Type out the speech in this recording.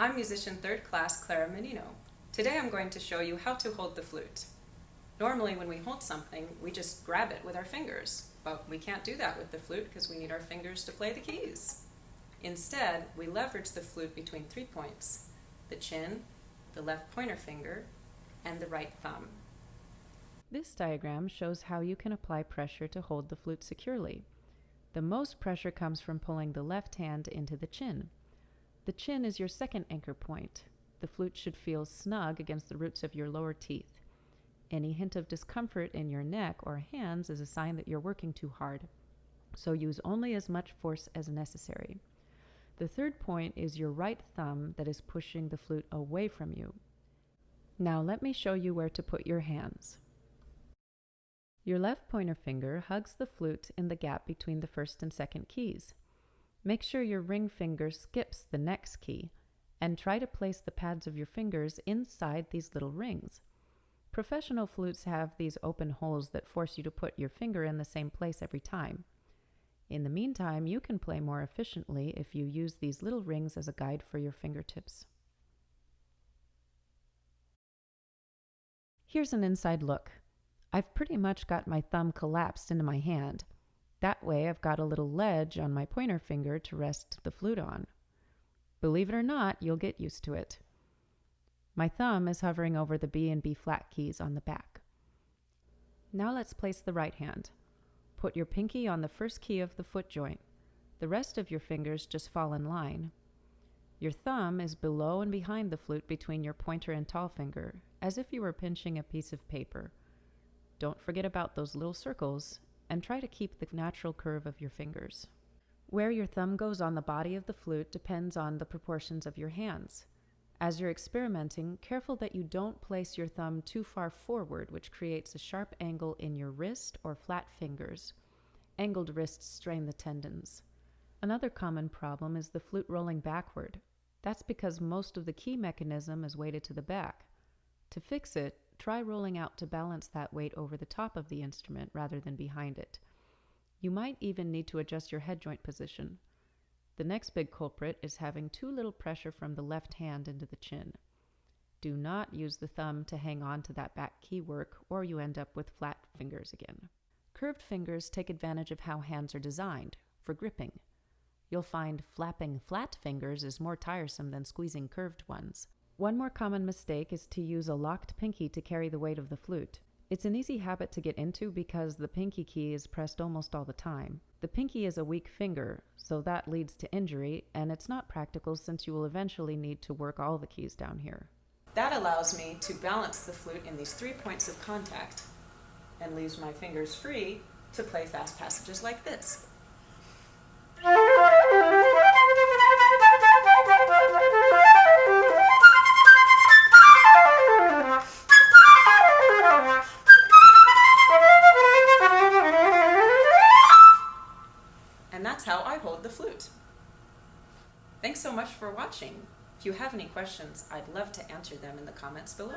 I'm musician 3rd class Clara Mannino. Today I'm going to show you how to hold the flute. Normally when we hold something, we just grab it with our fingers, but we can't do that with the flute because we need our fingers to play the keys. Instead, we leverage the flute between 3 points: the chin, the left pointer finger, and the right thumb. This diagram shows how you can apply pressure to hold the flute securely. The most pressure comes from pulling the left hand into the chin. The chin is your second anchor point. The flute should feel snug against the roots of your lower teeth. Any hint of discomfort in your neck or hands is a sign that you're working too hard, so use only as much force as necessary. The third point is your right thumb that is pushing the flute away from you. Now let me show you where to put your hands. Your left pointer finger hugs the flute in the gap between the first and second keys. Make sure your ring finger skips the next key, and try to place the pads of your fingers inside these little rings. Professional flutes have these open holes that force you to put your finger in the same place every time. In the meantime, you can play more efficiently if you use these little rings as a guide for your fingertips. Here's an inside look. I've pretty much got my thumb collapsed into my hand. That way I've got a little ledge on my pointer finger to rest the flute on. Believe it or not, you'll get used to it. My thumb is hovering over the B and B flat keys on the back. Now let's place the right hand. Put your pinky on the first key of the foot joint. The rest of your fingers just fall in line. Your thumb is below and behind the flute between your pointer and tall finger, as if you were pinching a piece of paper. Don't forget about those little circles, and try to keep the natural curve of your fingers. Where your thumb goes on the body of the flute depends on the proportions of your hands. As you're experimenting, careful that you don't place your thumb too far forward, which creates a sharp angle in your wrist or flat fingers. Angled wrists strain the tendons. Another common problem is the flute rolling backward. That's because most of the key mechanism is weighted to the back. To fix it, try rolling out to balance that weight over the top of the instrument rather than behind it. You might even need to adjust your head joint position. The next big culprit is having too little pressure from the left hand into the chin. Do not use the thumb to hang on to that back key work, or you end up with flat fingers again. Curved fingers take advantage of how hands are designed, for gripping. You'll find flapping flat fingers is more tiresome than squeezing curved ones. One more common mistake is to use a locked pinky to carry the weight of the flute. It's an easy habit to get into because the pinky key is pressed almost all the time. The pinky is a weak finger, so that leads to injury, and it's not practical since you will eventually need to work all the keys down here. That allows me to balance the flute in these 3 points of contact and leaves my fingers free to play fast passages like this. And that's how I hold the flute. Thanks so much for watching. If you have any questions, I'd love to answer them in the comments below.